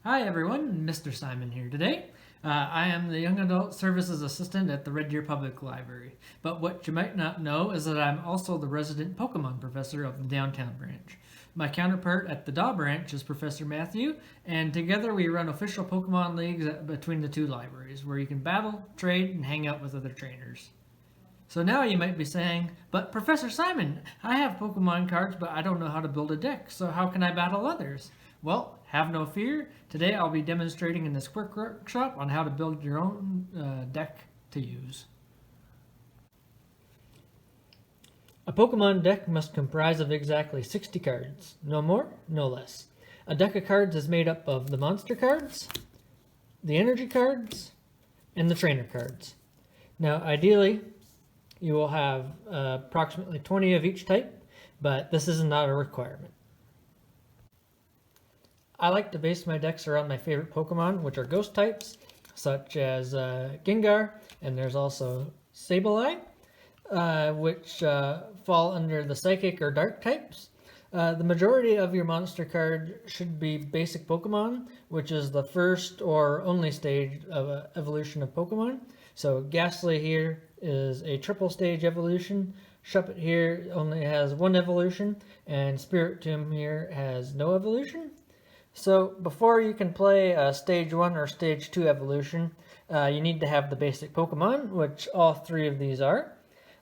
Hi everyone, Mr. Simon here today. I am the Young Adult Services Assistant at the Red Deer Public Library. But what you might not know is that I'm also the resident Pokemon professor of the downtown branch. My counterpart at the Daw branch is Professor Matthew, and together we run official Pokemon leagues between the two libraries, where you can battle, trade, and hang out with other trainers. So now you might be saying, but Professor Simon, I have Pokemon cards, but I don't know how to build a deck, so how can I battle others? Well, have no fear. Today I'll be demonstrating in this quick workshop on how to build your own deck to use. A Pokemon deck must comprise of exactly 60 cards, no more, no less. A deck of cards is made up of the monster cards, the energy cards, and the trainer cards. Now, ideally, you will have approximately 20 of each type, but this is not a requirement. I like to base my decks around my favorite Pokemon, which are ghost types, such as Gengar, and there's also Sableye, which fall under the Psychic or Dark types. The majority of your monster card should be basic Pokemon, which is the first or only stage of evolution of Pokemon. So Ghastly here is a triple stage evolution. Shuppet here only has one evolution, and Spiritomb here has no evolution. So before you can play a stage 1 or stage 2 evolution, you need to have the basic Pokemon, which all three of these are.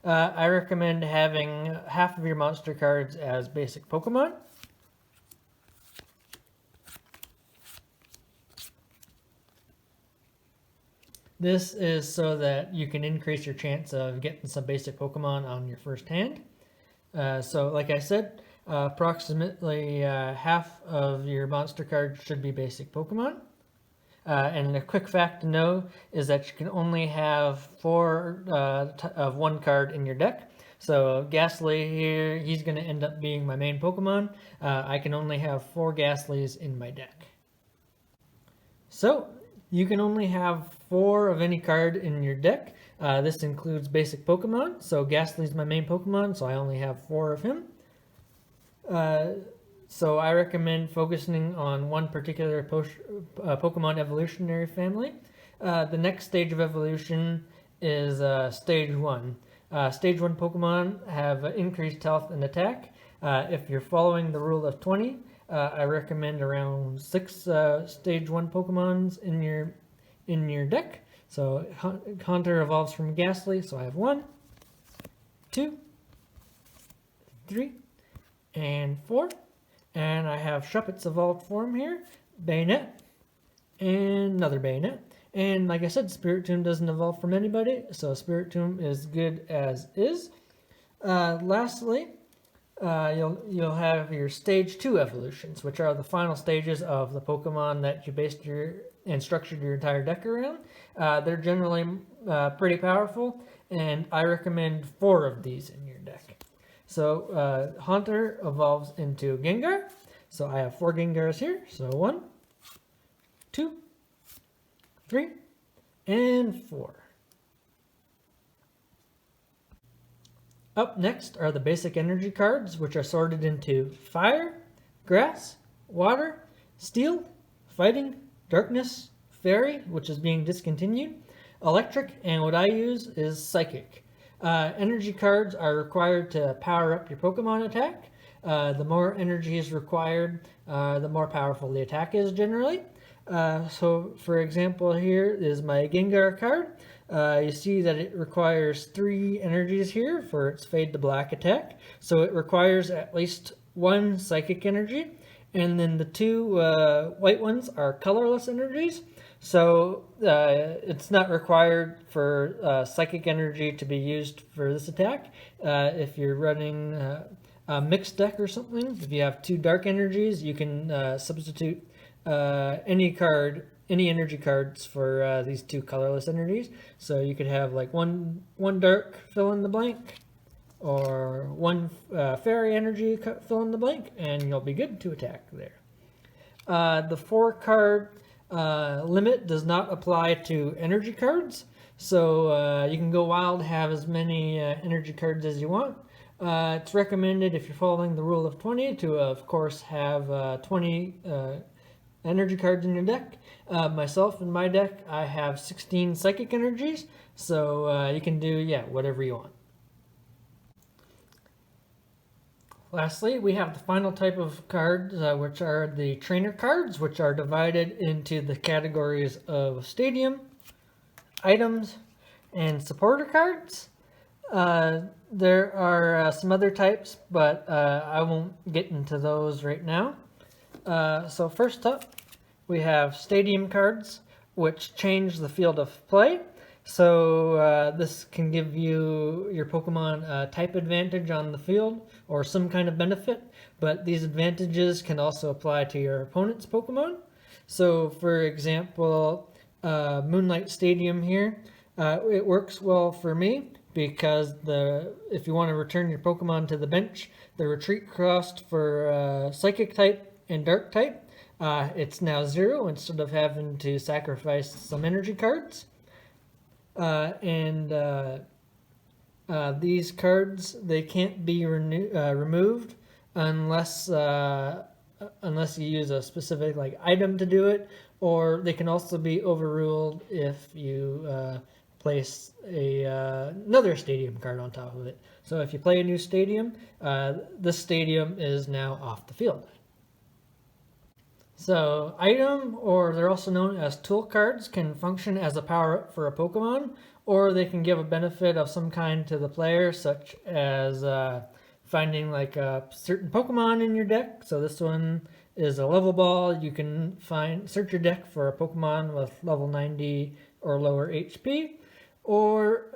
I recommend having half of your monster cards as basic Pokemon. This is so that you can increase your chance of getting some basic Pokemon on your first hand. So like I said, approximately half of your monster cards should be basic Pokemon. And a quick fact to know is that you can only have 4 of one card in your deck. So Ghastly here, he's going to end up being my main Pokemon. I can only have 4 Ghastlys in my deck. So you can only have 4 of any card in your deck. This includes basic Pokemon. So Ghastly's my main Pokemon, so I only have 4 of him. So I recommend focusing on one particular Pokemon evolutionary family. The next stage of evolution is Stage 1. Stage 1 Pokemon have increased health and attack. If you're following the rule of 20, I recommend around 6 Stage 1 Pokemons in your deck. So Haunter evolves from Ghastly, so I have 1, 2, 3, and 4. And I have Shuppet's evolved form here, Bayonet, and another Bayonet. And like I said, Spiritomb doesn't evolve from anybody, so Spiritomb is good as is. Lastly, you'll have your Stage 2 evolutions, which are the final stages of the Pokemon that you based and structured your entire deck around. They're generally pretty powerful, and I recommend 4 of these in your deck. So Haunter evolves into Gengar. So I have 4 Gengars here. So 1, 2, 3, and 4. Up next are the basic energy cards, which are sorted into Fire, Grass, Water, Steel, Fighting, Darkness, Fairy, which is being discontinued, Electric, and what I use is Psychic. Energy cards are required to power up your Pokemon attack. The more energy is required, the more powerful the attack is generally. So for example, here is my Gengar card. You see that it requires 3 energies here for its Fade to Black attack. So it requires at least 1 Psychic energy. And then the 2 white ones are colorless energies. So it's not required for Psychic energy to be used for this attack. If you're running a mixed deck or something, if you have 2 dark energies, you can substitute any energy cards for these 2 colorless energies. So you could have like one dark fill in the blank, or 1 fairy energy fill in the blank, and you'll be good to attack there. The 4 card limit does not apply to energy cards, so you can go wild, have as many energy cards as you want. It's recommended, if you're following the rule of 20, to of course have 20 energy cards in your deck. Myself, in my deck, I have 16 psychic energies, so you can do, whatever you want. Lastly, we have the final type of cards, which are the trainer cards, which are divided into the categories of stadium, items, and supporter cards. There are some other types, but I won't get into those right now. So first up, we have stadium cards, which change the field of play. So this can give you your Pokemon a type advantage on the field or some kind of benefit, but these advantages can also apply to your opponent's Pokemon. So for example, Moonlight Stadium here, it works well for me because if you want to return your Pokemon to the bench, the retreat cost for Psychic type and Dark type, it's now 0 instead of having to sacrifice some energy cards. These cards, they can't be removed unless you use a specific item to do it, or they can also be overruled if you place another stadium card on top of it. So if you play a new stadium, this stadium is now off the field. So item, or they're also known as tool cards, can function as a power-up for a Pokemon, or they can give a benefit of some kind to the player, such as finding a certain Pokemon in your deck. So this one is a level ball. You can search your deck for a Pokemon with level 90 or lower HP, or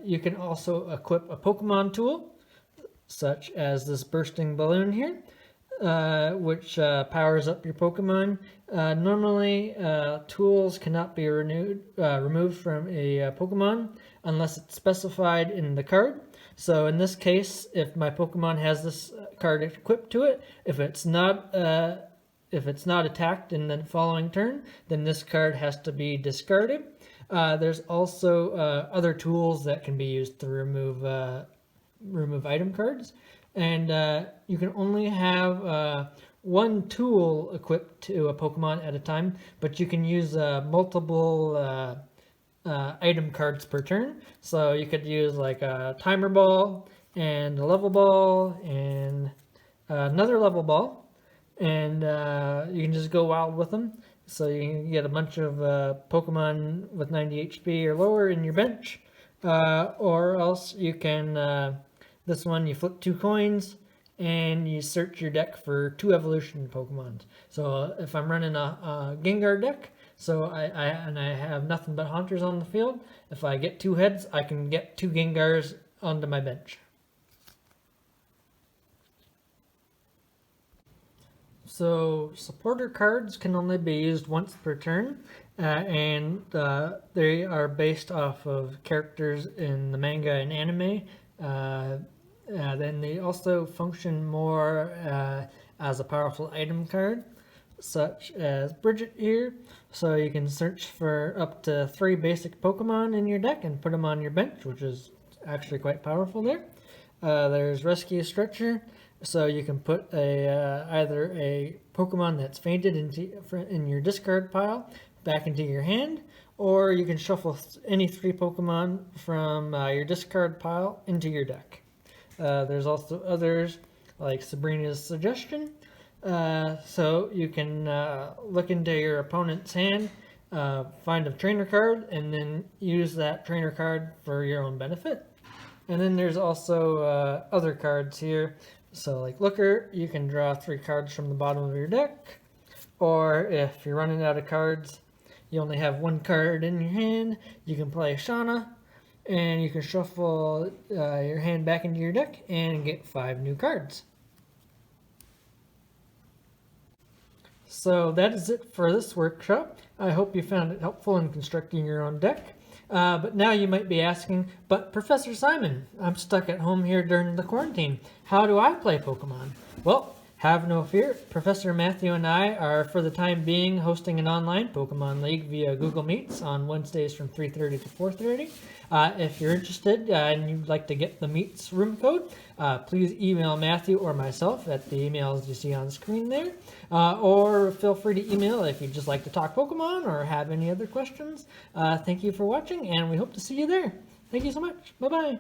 you can also equip a Pokemon tool, such as this bursting balloon here, which powers up your Pokemon. Normally, tools cannot be removed from a Pokemon unless it's specified in the card. So in this case, if my Pokemon has this card equipped to it, if it's not attacked in the following turn, then this card has to be discarded. There's also other tools that can be used to remove item cards. And you can only have one tool equipped to a Pokemon at a time, but you can use multiple item cards per turn. So you could use a timer ball and a level ball and another level ball, and you can just go wild with them. So you can get a bunch of Pokemon with 90 HP or lower in your bench, or else you can... This one, you flip 2 coins, and you search your deck for 2 evolution Pokemon. So if I'm running a Gengar deck, I have nothing but Haunters on the field, if I get 2 heads, I can get 2 Gengars onto my bench. So supporter cards can only be used once per turn, and they are based off of characters in the manga and anime. Then they also function more as a powerful item card, such as Bridget here. So you can search for up to 3 basic Pokemon in your deck and put them on your bench, which is actually quite powerful there. There's Rescue Stretcher, so you can put either a Pokemon that's fainted in your discard pile back into your hand, or you can shuffle any 3 Pokemon from your discard pile into your deck. There's also others like Sabrina's Suggestion. So you can look into your opponent's hand, find a trainer card, and then use that trainer card for your own benefit. And then there's also other cards here. So like Looker, you can draw 3 cards from the bottom of your deck. Or if you're running out of cards, you only have 1 card in your hand, you can play Shauna, and you can shuffle your hand back into your deck and get 5 new cards. So that is it for this workshop. I hope you found it helpful in constructing your own deck. But now you might be asking, but Professor Simon, I'm stuck at home here during the quarantine. How do I play Pokemon? Well, Have no fear. Professor Matthew and I are, for the time being, hosting an online Pokemon League via Google Meets on Wednesdays from 3:30 to 4:30. If you're interested and you'd like to get the Meets room code, please email Matthew or myself at the emails you see on screen there. Or feel free to email if you'd just like to talk Pokemon or have any other questions. Thank you for watching, and we hope to see you there. Thank you so much. Bye-bye.